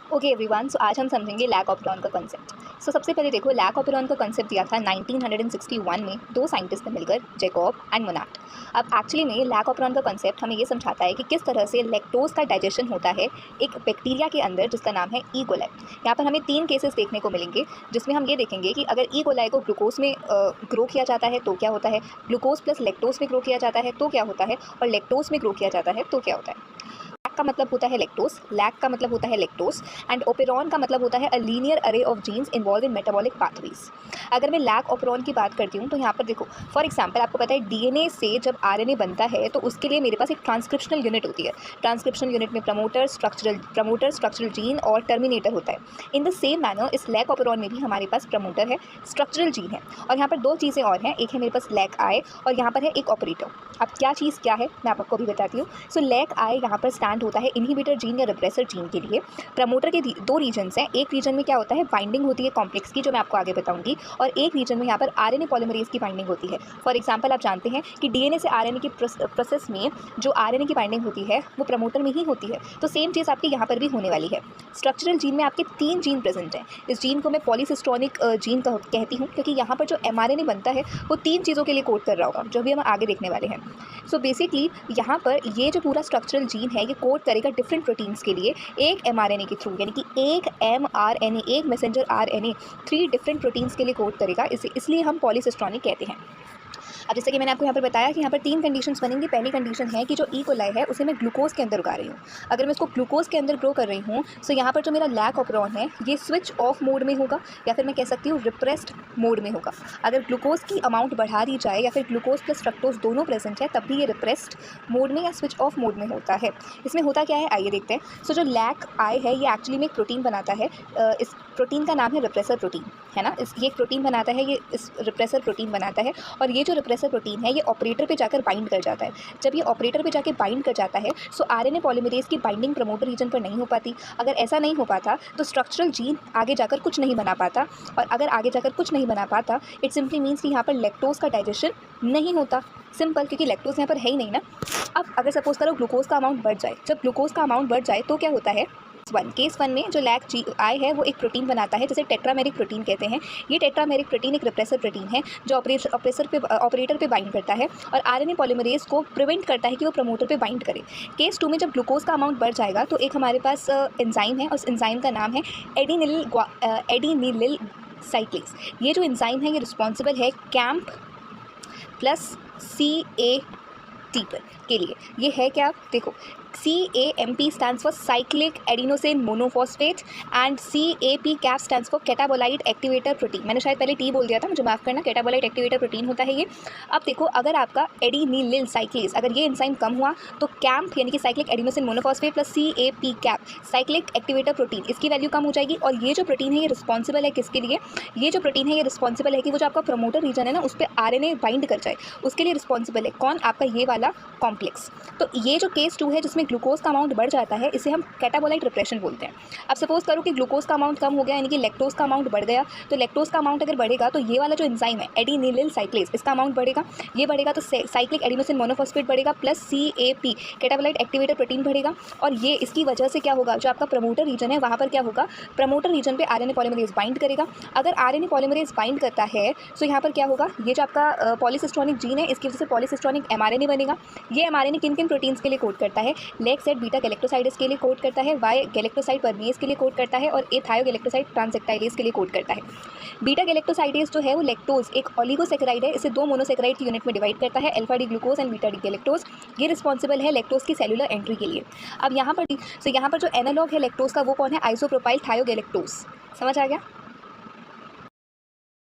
Okay everyone, सो आज हम समझेंगे लैक ऑपेरॉन का कॉन्सेप्ट। सो सबसे पहले देखो, लैक ऑपेरॉन का कॉन्सेप्ट दिया था 1961 में दो साइंटिस्ट ने मिलकर, जैकब एंड मोनाट। अब एक्चुअली में लैक ऑपेरॉन का कॉन्सेप्ट हमें ये समझाता है कि किस तरह से लैक्टोज का डाइजेशन होता है एक बैक्टीरिया के अंदर जिसका नाम है ई कोलाई। यहाँ पर हमें 3 केसेस देखने को मिलेंगे जिसमें हम ये देखेंगे कि अगर ई कोलाई को ग्लूकोज में ग्रो किया जाता है तो क्या होता है, ग्लूकोज प्लस लैक्टोज में ग्रो किया जाता है तो क्या होता है, और लैक्टोज में ग्रो किया जाता है तो क्या होता है। का मतलब होता है लैक्टोज, लैक का मतलब होता है लैक्टोज एंड ओपेरॉन का मतलब होता है a linear array of jeans involve in metabolic pathways. अगर मैं लैक ऑपेरॉन की बात करती हूँ तो यहाँ पर देखो, फॉर एग्जांपल आपको पता है डीएनए से जब आरएनए बनता है तो उसके लिए मेरे पास एक ट्रांसक्रिप्शनल यूनिट होती है। ट्रांसक्रिप्शनल यूनिट में प्रमोटर, स्ट्रक्चरल जीन और टर्मिनेटर होता है। इन द सेम मैनर इस लैक ऑपेरॉन में भी हमारे पास प्रमोटर है, स्ट्रक्चरल जीन है, और यहाँ पर 2 चीज़ें और हैं। एक है मेरे पास लैक आई और यहाँ पर है एक ऑपरेटर। अब क्या चीज़ क्या है मैं आपको भी बताती हूँ। सो लैक आई यहाँ पर स्टैंड होता है इनहिबिटर जीन या रिप्रेसर जीन के लिए। प्रमोटर के 2 रीजन्स हैं। एक रीजन में क्या होता है, बाइंडिंग होती है कॉम्प्लेक्स की, जो मैं आपको आगे बताऊंगी, और एक रीजन में यहाँ पर आरएनए पॉलीमरेज की बाइंडिंग होती है। फॉर एग्जांपल आप जानते हैं कि डीएनए से आरएनए की प्रोसेस में जो आरएनए की बाइंडिंग होती है वो प्रमोटर में ही होती है। तो सेम चीज़ आपके यहाँ पर भी होने वाली है। स्ट्रक्चरल जीन में आपके 3 जीन प्रेजेंट हैं। इस जीन को मैं पॉलीसिस्टोनिक जीन कहती हूँ क्योंकि यहाँ पर जो एमआरएनए बनता है वो 3 चीज़ों के लिए कोड कर रहा होगा, जो भी हम आगे देखने वाले हैं। सो बेसिकली यहाँ पर ये जो पूरा स्ट्रक्चरल जीन है ये कोड करेगा डिफरेंट प्रोटीन्स के लिए एक एमआरएनए के थ्रू, यानी कि एक एमआरएनए, एक मैसेंजर आरएनए 3 डिफरेंट प्रोटीन्स के लिए कोड करेगा। इसलिए हम पॉलीसिस्टोनिक कहते हैं। अब जैसे कि मैंने आपको यहाँ पर बताया कि यहाँ पर 3 कंडीशंस बनेंगी। पहली कंडीशन है कि जो ई कोलाई है उसे मैं ग्लूकोज के अंदर उगा रही हूँ। अगर मैं इसको ग्लूकोज के अंदर ग्रो कर रही हूँ तो यहाँ पर जो मेरा लैक ऑपेरॉन है ये स्विच ऑफ मोड में होगा, या फिर मैं कह सकती हूँ रिप्रेस्ड मोड में होगा। अगर ग्लूकोज की अमाउंट बढ़ा दी जाए या फिर ग्लूकोज प्लस फ्रक्टोज दोनों प्रेजेंट है तब भी ये रिप्रेस्ड मोड में या स्विच ऑफ मोड में होता है। इसमें होता क्या है आइए देखते हैं। सो जो लैक आई है ये एक्चुअली में एक प्रोटीन बनाता है। इस प्रोटीन का नाम है रिप्रेसर प्रोटीन, है ना। ये एक प्रोटीन बनाता है, ये इस रिप्रेसर प्रोटीन बनाता है, और ये जो रिप्रेसर प्रोटीन है ये ऑपरेटर पे जाकर बाइंड कर जाता है। जब ये ऑपरेटर पे जाकर बाइंड कर जाता है सो आरएनए पॉलीमरेज की बाइंडिंग प्रमोटर रीजन पर नहीं हो पाती। अगर ऐसा नहीं हो पाता तो स्ट्रक्चरल जीन आगे जाकर कुछ नहीं बना पाता, और अगर आगे जाकर कुछ नहीं बना पाता इट सिंपली मीन्स कि यहाँ पर लैक्टोज का डाइजेशन नहीं होता। सिंपल, क्योंकि लैक्टोज यहाँ पर है ही नहीं ना। अब अगर सपोज करो ग्लूकोज का अमाउंट बढ़ जाए, जब ग्लूकोज का अमाउंट बढ़ जाए तो क्या होता है, केस 1 में जो लैक आई है वो एक प्रोटीन बनाता है जिसे टेट्रामेरिक प्रोटीन कहते हैं। ये टेट्रामेरिक प्रोटीन एक रिप्रेसर प्रोटीन है जो ऑपरेटर पे बाइंड करता है और आरएनए पॉलीमरेज को प्रिवेंट करता है कि वो प्रमोटर पे बाइंड करे। केस 2 में जब ग्लूकोज का अमाउंट बढ़ जाएगा तो एक हमारे पास एंजाइम है, उस एंजाइम का नाम है एडिनिलिल साइक्लेज। ये जो एंजाइम है ये रिस्पॉन्सिबल है कैम्प प्लस CAT के लिए। ये है क्या, देखो CAMP stands for cyclic adenosine monophosphate and CAP cap stands for catabolite activator protein. मैंने शायद पहले टी बोल दिया था, मुझे माफ़ करना। कैटाबोलाइट एक्टिवेटर प्रोटीन होता है ये। अब देखो, अगर आपका एडिनिलिल साइक्लेज, अगर ये एंजाइम कम हुआ तो कैम्प यानी कि cyclic adenosine monophosphate plus CAP cap cyclic activator protein, इसकी वैल्यू कम हो जाएगी। और ये जो प्रोटीन है ये रिस्पॉन्सिबल है किसके लिए, ये जो प्रोटीन है ये रिस्पॉन्सिबल है कि वो जो आपका प्रमोटर रीजन है ना उस पर आरएनए बाइंड कर जाए, उसके लिए रिस्पॉन्सिबल है कौन, आपका ये वाला कॉम्प्लेक्स। तो ये जो केस 2 है जिसमें ग्लूकोज का अमाउंट बढ़ जाता है इसे हम कैटाबोलाइट रिप्रेशन बोलते हैं। अब सपोज करो कि ग्लूकोज का अमाउंट कम हो गया, यानी कि लैक्टोज का अमाउंट बढ़ गया, तो लैक्टोज का अमाउंट अगर बढ़ेगा तो ये वाला जो एंजाइम है एडिनिलिल साइक्लेज इसका अमाउंट बढ़ेगा। ये बढ़ेगा तो साइक्लिक एडिनोसिन मोनोफॉस्फेट बढ़ेगा प्लस CAP कैटाबोलाइट एक्टिवेटर प्रोटीन बढ़ेगा। और ये इसकी वजह से क्या होगा, जो आपका प्रमोटर रीजन है वहाँ पर क्या होगा, प्रमोटर रीजन पे आरएनए पॉलीमरेज बाइंड करेगा। अगर आरएनए पॉलीमरेज बाइंड करता है तो यहाँ पर क्या होगा, ये जो आपका पॉलीसिस्टोनिक जीन है इसकी वजह से पॉलीसिस्टोनिक एमआरएनए बनेगा। ये एमआरएनए किन किन प्रोटीन्स के लिए कोड करता है, लेग सेट बीटा गैलेक्टोसाइडेस के लिए कोड करता है, वाई गैलेक्टोसाइड परमेज के लिए कोड करता है, और ए थायोगैलेक्टोसाइड ट्रांसएक्टाइलेज के लिए कोड करता है। बीटा गैलेक्टोसाइडेस जो है वो लैक्टोज एक ओलिगोसैकेराइड है, इसे 2 मोनोसैकेराइड की यूनिट में डिवाइड करता है, alpha D glucose and beta D galactose. ये रिस्पॉन्सिबल है लैक्टोज की सेलुलर एंट्री के लिए। अब यहाँ पर जो एनालॉग है लैक्टोज का वो कौन है, आइसोप्रोपाइल थायोगैलेक्टोज। समझ आ गया।